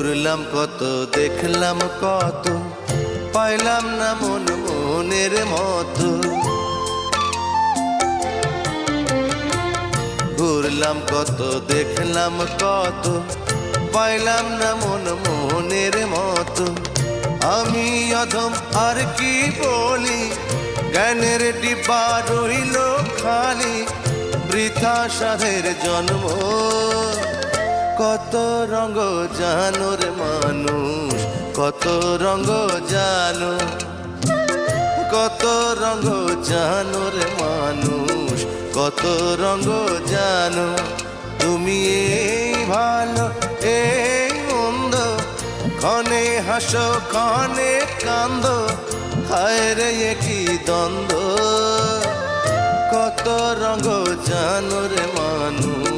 ঘুরলাম কত, দেখলাম কত, পাইলাম না মন মনের মতো। ঘুরলাম কত, দেখলাম কত, পাইলাম না মন মনের মতো। আমি অধম আর কি বলি, জ্ঞানের ডিব্বা রইল খালি, বৃথা সাধের জন্ম। কত রঙ জানো রে মানুষ, কত রঙ জানো, কত রঙ জানো রে মানুষ, কত রঙ জানো। তুমি এই ভালো এই মন্দ, ক্ষণে হাসো ক্ষণে কান্দো, হায় রে কি দ্বন্দ্ব। কত রঙ জানো রে মানুষ।